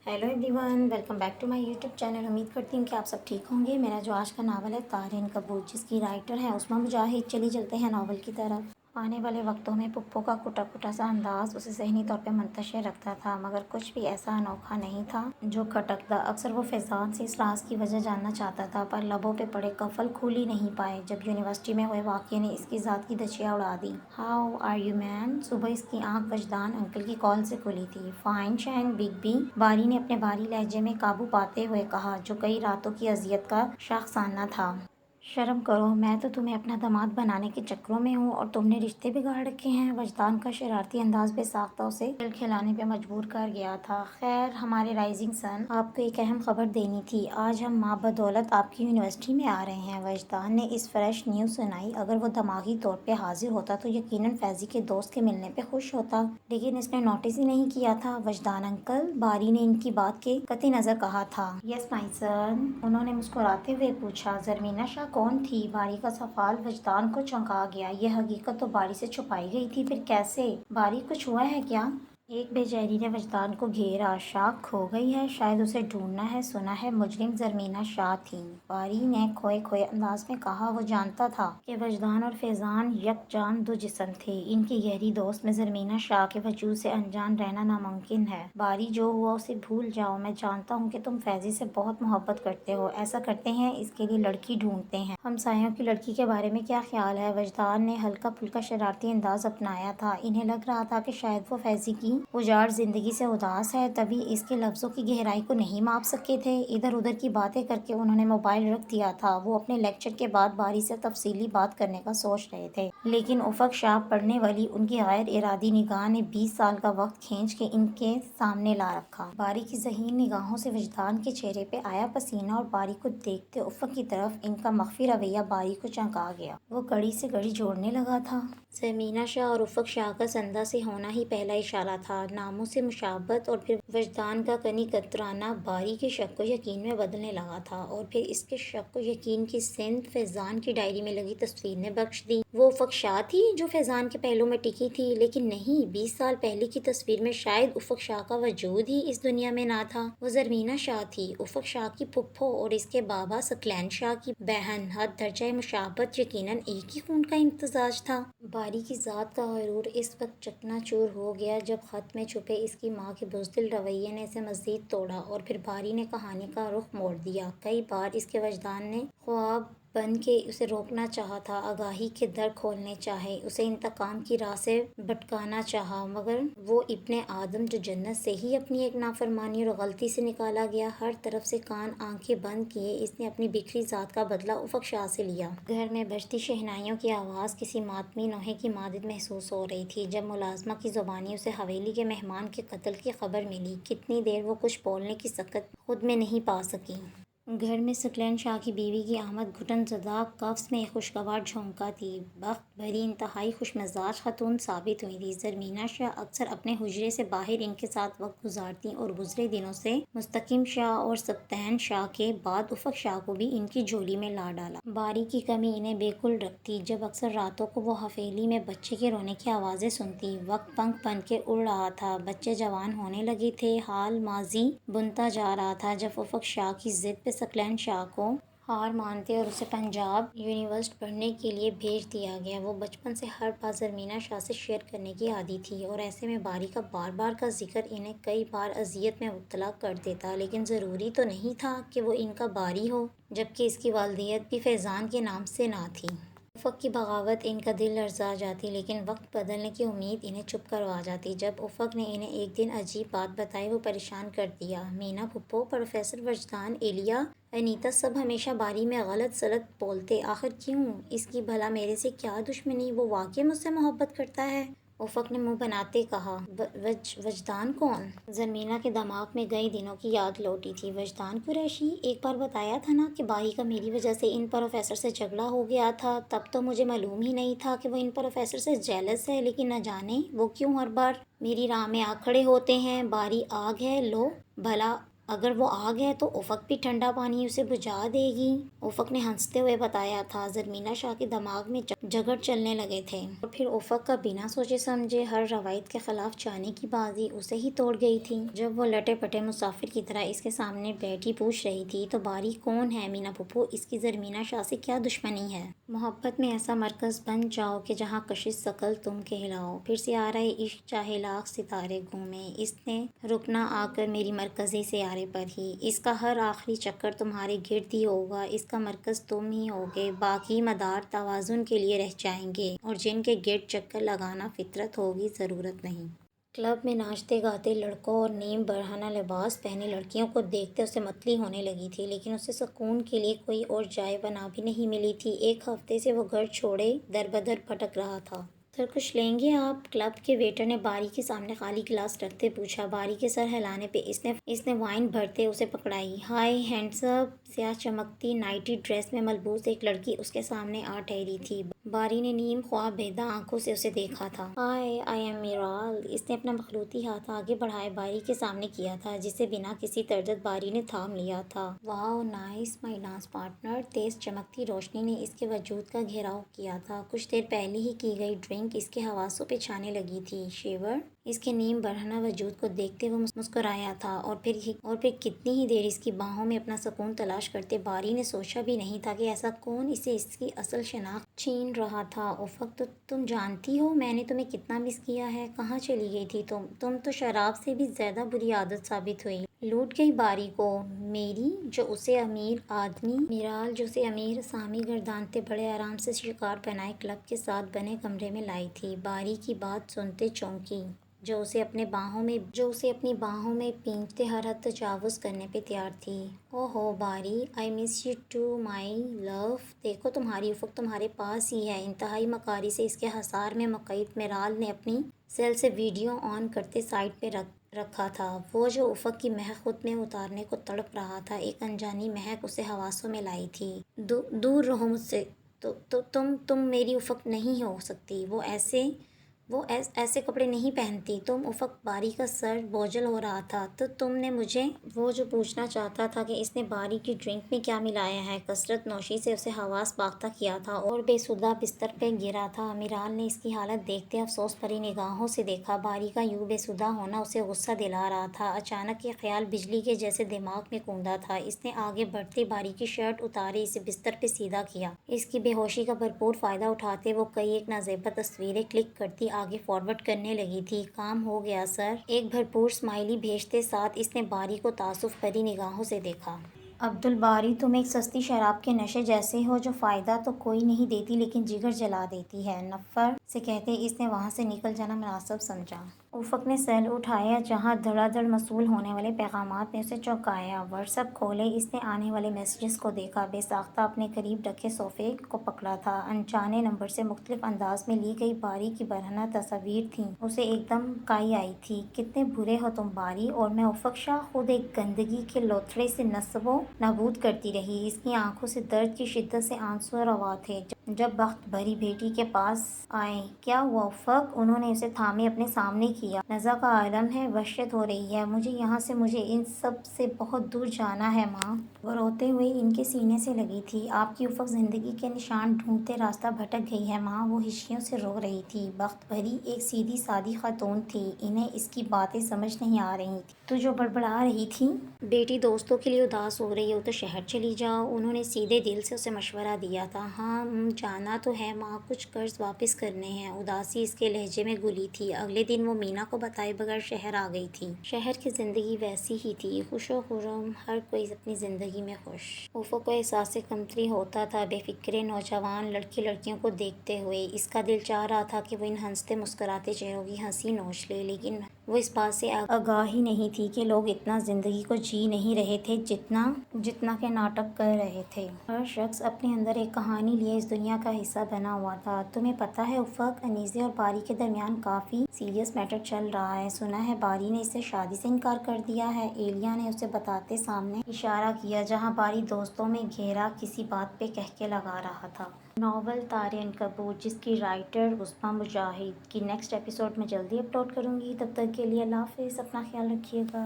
Hello everyone, welcome back to my YouTube channel. उम्मीद करती हूँ कि आप सब ठीक होंगे। मेरा जो आज का नावल है तारिन कपूर, जिसकी राइटर है उस्मा मुजाहिद। चलिए चलते हैं नावल की तरफ। आने वाले वक्तों में पुप्पो का कुटा कुटा सा अंदाज उसे ज़हनी तौर पे मुंतशिर रखता था, मगर कुछ भी ऐसा अनोखा नहीं था जो खटकता। अक्सर वो फैज़ान से इस राज की वजह जानना चाहता था, पर लबों पे पड़े कफल खुल ही नहीं पाए। जब यूनिवर्सिटी में हुए वाक़ये ने इसकी ज़ात की धज्जियाँ उड़ा दी। How are you man? सुबह इसकी आंख वजदान अंकल की कॉल से खुली थी। फाइन शाइन बिग बी, बारी ने अपने बारी लहजे में काबू पाते हुए कहा, जो कई रातों की अजियत का शाखसाना था। शर्म करो, मैं तो तुम्हें अपना दामाद बनाने के चक्करों में हूँ और तुमने रिश्ते बिगाड़ रखे हैं। वजदान का शरारती अंदाज बेसाख्ता उसे दिल खिलाने पे मजबूर कर गया था। खैर हमारे राइजिंग सन, आपको एक अहम खबर देनी थी। आज हम माँ बदौलत आपकी यूनिवर्सिटी में आ रहे हैं। वजदान ने इस फ्रेश न्यूज़ सुनाई। अगर वो दिमागी तौर पे हाजिर होता तो यकीनन फैजी के दोस्त के मिलने पे खुश होता, लेकिन इसने नोटिस ही नहीं किया था। वजदान अंकल, बारी ने इनकी बात के कतई नजर कहा था। यस माई सन, उन्होंने मुस्कुराते हुए पूछा। ज़रमीना शाह कौन थी? बारी का सवाल वजदान को चौंका गया। यह हकीकत तो बारी से छुपाई गई थी, फिर कैसे? बारी, कुछ हुआ है क्या? एक बेचैनी ने वजदान को घेरा। शाख खो गई है, शायद उसे ढूंढना है। सुना है मुजरिम ज़रमीना शाह थी, बारी ने खोए खोए अंदाज में कहा। वो जानता था कि वजदान और फैज़ान यकजान दो जिस्म थे। इनकी गहरी दोस्त में ज़रमीना शाह के वजूद से अनजान रहना नामुमकिन है। बारी, जो हुआ उसे भूल जाओ। मैं जानता हूँ कि तुम फैजी से बहुत मोहब्बत करते हो। ऐसा करते हैं, इसके लिए लड़की ढूंढते हैं। हमसायों की लड़की के बारे में क्या ख्याल है? वजदान ने हल्का फुल्का शरारती अंदाज अपनाया था। इन्हें लग रहा था कि शायद वो फैजी की उजाड़ जिंदगी से उदास है, तभी इसके लफ्जों की गहराई को नहीं माप सके थे। इधर उधर की बातें करके उन्होंने मोबाइल रख दिया था। वो अपने लेक्चर के बाद बारी से तफसीली बात करने का सोच रहे थे, लेकिन उफक शाह पढ़ने वाली उनकी गैर इरादी निगाह ने 20 साल का वक्त खींच के इनके सामने ला रखा। बारी की ज़हीन निगाहों से वजदान के चेहरे पे आया पसीना, और बारी को देखते उफक की तरफ इनका मख्फी रवैया बारी को चौंका गया। वो कड़ी से कड़ी जोड़ने लगा था। ज़रमीना शाह और उफक शाह का संदा से होना ही पहला इशारा था। नामों से मुशाबत और फिर वजदान का कनी कतराना बारी के शक को यकीन में बदलने लगा था, और फिर इसके शक को यकीन की सिंध फैज़ान की डायरी में लगी तस्वीर ने बख्श दी। वो उफक शाह थी जो फैज़ान के पहलू में टिकी थी, लेकिन नहीं, 20 साल पहले की तस्वीर में शायद उफक शाह का वजूद ही इस दुनिया में ना था। वो ज़रमीना शाह थी, उफक शाह की फुप्पो और इसके बाबा सकलैन शाह की बहन। हद दर्जा मुशाबत, यकीनन एक ही खून का इम्तजाज था। बारी की ज़ात का गरूर इस वक्त चकनाचूर हो गया जब खत में छुपे इसकी माँ के बुज़दिल रवैये ने इसे मज़ीद तोड़ा, और फिर बारी ने कहानी का रुख मोड़ दिया। कई बार इसके वजदान ने ख्वाब बन के उसे रोकना चाहा था, आगाही के दर खोलने चाहे, उसे इंतकाम की राह से भटकाना चाहा, मगर वो इब्ने आदम जो जन्नत से ही अपनी एक नाफरमानी और गलती से निकाला गया, हर तरफ से कान आंखें बंद किए इसने अपनी बिखरी ज़ात का बदला उफक शाह से लिया। घर में बजती शहनाइयों की आवाज़ किसी मातमी नोहे की मादिद महसूस हो रही थी। जब मुलाजमा की ज़ुबानी उसे हवेली के मेहमान के कत्ल की खबर मिली, कितनी देर वो कुछ बोलने की सकत खुद में नहीं पा सकी। घर में सकलैन शाह की बीवी की आमद घुटन ज़दा कफ्स में एक खुशगवार झोंका थी। बख्त भरी इंतहाई खुशमिजाज खतून साबित हुई थी। ज़रमीना शाह अक्सर अपने हुजरे से बाहर इनके साथ वक्त गुजारती, और गुजरे दिनों से मुस्तकिम शाह और सब्तैन शाह के बाद उफक शाह को भी इनकी झोली में ला डाला। बारी की कमी इन्हें बेकुल रखती। जब अक्सर रातों को वो हवेली में बच्चे के रोने की आवाज़ें सुनती, वक्त पंख बन के उड़ रहा था। बच्चे जवान होने लगे थे, हाल माजी बुनता जा रहा था। जब उफक शाह की जिद पे सकलैन शाह को हार मानते और उसे पंजाब यूनिवर्सिटी पढ़ने के लिए भेज दिया गया। वो बचपन से हर बात ज़रमीना शाह से शेयर करने की आदी थी, और ऐसे में बारी का बार बार का जिक्र इन्हें कई बार अजियत में मुब्तला कर देता। लेकिन ज़रूरी तो नहीं था कि वो इनका बारी हो, जबकि इसकी वालदियत भी फैज़ान के नाम से ना थी। उफक की बगावत इनका दिल लर्जा जाती, लेकिन वक्त बदलने की उम्मीद इन्हें चुप करवा जाती। जब उफक ने इन्हें एक दिन अजीब बात बताई, वो परेशान कर दिया। मीना फुप्पो, प्रोफेसर वजदान, एलिया, अनीता सब हमेशा बारी में गलत सलत बोलते। आखिर क्यों? इसकी भला मेरे से क्या दुश्मनी? वो वाकई मुझसे मोहब्बत करता है? उफक ने मुंह बनाते कहा। वजदान कौन? ज़रमीना के दिमाग में कई दिनों की याद लौटी थी। वजदान कुरैशी, एक बार बताया था ना कि बारी का मेरी वजह से इन प्रोफेसर से झगड़ा हो गया था। तब तो मुझे मालूम ही नहीं था कि वो इन प्रोफेसर से जेलस है, लेकिन न जाने वो क्यों हर बार मेरी राह में आ खड़े होते हैं। बारी आग है, लो भला اگر وہ آگ ہے تو افق بھی ٹھنڈا پانی اسے بجھا دے گی۔ افق نے ہنستے ہوئے بتایا تھا۔ زرمینہ شاہ کے دماغ میں جگڑ چلنے لگے تھے اور پھر افق کا بنا سوچے سمجھے ہر روایت کے خلاف جانے کی بازی اسے ہی توڑ گئی تھی۔ جب وہ لٹے پٹے مسافر کی طرح اس کے سامنے بیٹھی پوچھ رہی تھی تو باری کون ہے مینا پھپھو، اس کی زرمینہ شاہ سے کیا دشمنی ہے؟ محبت میں ایسا مرکز بن جاؤ کہ جہاں کشش ثقل تم کہلاؤ، پھر سیارہ عشق چاہے لاکھ ستارے گھومیں، اس نے رکنا آ کر میری مرکزی سیارے پر ہی۔ اس کا ہر آخری چکر تمہارے گرد ہی ہوگا، اس کا مرکز تم ہی ہوگے، باقی مدار توازن کے لیے رہ جائیں گے اور جن کے گرد چکر لگانا فطرت ہوگی، ضرورت نہیں۔ کلب میں ناچتے گاتے لڑکوں اور نیم برہنہ لباس پہنے لڑکیوں کو دیکھتے اسے متلی ہونے لگی تھی، لیکن اسے سکون کے لیے کوئی اور جائے بنا بھی نہیں ملی تھی۔ ایک ہفتے سے وہ گھر چھوڑے در بدر بھٹک رہا تھا۔ سر کچھ لیں گے آپ؟ کلب کے ویٹر نے باری کے سامنے خالی گلاس رکھتے پوچھا۔ باری کے سر ہلانے پہ اس نے وائن بھرتے اسے پکڑائی۔ ہائے ہینڈسم! سیاہ چمکتی نائٹی ڈریس میں ملبوس ایک لڑکی اس کے سامنے آ ٹھہری تھی۔ باری نے نیم خواب بیدہ آنکھوں سے اسے دیکھا تھا۔ ہائے، آئی ایم میرال۔ اس نے اپنا مخلوطی ہاتھ آگے بڑھائے باری کے سامنے کیا تھا، جسے بنا کسی تردد باری نے تھام لیا تھا۔ واؤ نائس مائی ڈانس پارٹنر۔ تیز چمکتی روشنی نے اس کے وجود کا گھیراؤ کیا تھا۔ کچھ دیر پہلے ہی کی گئی ڈرنک اس کے حواسوں پہ چھانے لگی تھی۔ شیور اس کے نیم برہنہ وجود کو دیکھتے وہ مسکرایا تھا اور پھر کتنی ہی دیر اس کی باہوں میں اپنا سکون تلاش کرتے۔ باری نے سوچا بھی نہیں تھا کہ ایسا کون اسے اس کی اصل شناخت چھین رہا تھا۔ افق، تم جانتی ہو میں نے تمہیں کتنا مس کیا ہے؟ کہاں چلی گئی تھی تم تو شراب سے بھی زیادہ بری عادت ثابت ہوئی۔ لوٹ گئی باری کو میری، جو اسے امیر آدمی میرال جو اسے امیر سامی گردانتے بڑے آرام سے شکار بنائے کلب کے ساتھ بنے کمرے میں لائی تھی۔ باری کی بات سنتے چونکی، جو اسے اپنی باہوں میں پینچتے ہر حد تجاوز کرنے پہ تیار تھی۔ او ہو باری، آئی مس یو ٹو مائی لو۔ دیکھو تمہاری افق تمہارے پاس ہی ہے۔ انتہائی مکاری سے اس کے حصار میں مقید میرال نے اپنی سیل سے ویڈیو آن کرتے سائڈ پہ رکھا تھا۔ وہ جو افق کی مہک خود میں اتارنے کو تڑپ رہا تھا، ایک انجانی مہک اسے حواسوں میں لائی تھی۔ دور رہو مجھ سے، تم میری افق نہیں ہو سکتی۔ وہ ایسے کپڑے نہیں پہنتی تم۔ افق باری کا سر بوجھل ہو رہا تھا۔ تو تم نے مجھے وہ جو پوچھنا چاہتا تھا کہ اس نے باری کی ڈرنک میں کیا ملایا ہے، کثرت نوشی سے اسے حواس باختہ کیا تھا اور بے سدھا بستر پہ گرا تھا۔ میرال نے اس کی حالت دیکھتے افسوس بھری نگاہوں سے دیکھا۔ باری کا یوں بے سدھا ہونا اسے غصہ دلا رہا تھا۔ اچانک یہ خیال بجلی کے جیسے دماغ میں کوندا تھا۔ اس نے آگے بڑھتے باری کی شرٹ اتارے، اسے بستر پہ سیدھا کیا۔ اس کی بے ہوشی کا بھرپور فائدہ اٹھاتے وہ کئی ایک نازیبا تصویریں کلک کرتی آگے فارورڈ کرنے لگی تھی۔ کام ہو گیا سر۔ ایک بھرپور اسمائلی بھیجتے ساتھ اس نے باری کو تعصب بھری نگاہوں سے دیکھا۔ عبدالباری، تم ایک سستی شراب کے نشے جیسے ہو جو فائدہ تو کوئی نہیں دیتی لیکن جگر جلا دیتی ہے۔ نفر سے کہتے اس نے وہاں سے نکل جانا مناسب سمجھا۔ افق نے سیل اٹھایا جہاں دھڑا دھڑ موصول ہونے والے پیغامات نے اسے چونکایا۔ واٹس ایپ کھولے، اس نے آنے والے میسیجز کو دیکھا۔ بے ساختہ اپنے قریب رکھے صوفے کو پکڑا تھا۔ انجانے نمبر سے مختلف انداز میں لی گئی باری کی برہنہ تصاویر تھیں۔ اسے ایک دم کائی آئی تھی۔ کتنے برے ہو تم باری، اور میں افق شاہ خود ایک گندگی کے لوتھڑے سے نصب و نابود کرتی رہی۔ اس کی آنکھوں سے درد کی شدت سے آنسو روا تھے جب بخت بھری بیٹی کے پاس آئے۔ کیا ہوا افق؟ انہوں نے اسے تھامے اپنے سامنے کیا۔ نزا کا عالم ہے، وحشت ہو رہی ہے مجھے یہاں سے، مجھے ان سب سے بہت دور جانا ہے ماں۔ وہ روتے ہوئے ان کے سینے سے لگی تھی۔ آپ کی افق زندگی کے نشان ڈھونڈتے راستہ بھٹک گئی ہے ماں۔ وہ ہچکیوں سے رو رہی تھی۔ بخت بھری ایک سیدھی سادی خاتون تھی، انہیں اس کی باتیں سمجھ نہیں آ رہی تھیں۔ تو جو بڑبڑا رہی تھی، بیٹی دوستوں کے لیے اداس ہو رہی ہو تو شہر چلی جاؤ، انہوں نے سیدھے دل سے اسے مشورہ دیا تھا۔ ہاں جانا تو ہے ماں، کچھ قرض واپس کرنے ہیں۔ اداسی اس کے لہجے میں گھلی تھی۔ اگلے دن وہ مینا کو بتائے بغیر شہر آ گئی تھی۔ شہر کی زندگی ویسی ہی تھی، خوش و خرم، ہر کوئی اپنی زندگی میں خوش۔ افق کو احساس کمتری ہوتا تھا بے فکرے نوجوان لڑکیوں کو دیکھتے ہوئے۔ اس کا دل چاہ رہا تھا کہ وہ ان ہنستے مسکراتے چہروں کی ہنسی نوچ لے، لیکن وہ اس بات سے آگاہ ہی نہیں تھی کہ لوگ اتنا زندگی کو جی نہیں رہے تھے جتنا کہ ناٹک کر رہے تھے۔ ہر شخص اپنے اندر ایک کہانی لیے اس دنیا کا حصہ بنا ہوا تھا۔ تمہیں پتہ ہے افق، انیسے اور باری کے درمیان کافی سیریس میٹر چل رہا ہے۔ سنا ہے باری نے اس سے شادی سے انکار کر دیا ہے۔ ایلیا نے اسے بتاتے سامنے اشارہ کیا جہاں باری دوستوں میں گھیرا کسی بات پہ کہکے لگا رہا تھا۔ ناول تارے عنکبوت، جس کی رائٹر عظمیٰ مجاہد، کی نیکسٹ ایپیسوڈ میں جلدی اپلوڈ کروں گی۔ تب تک کے لیے اللہ حافظ، اپنا خیال رکھیے گا۔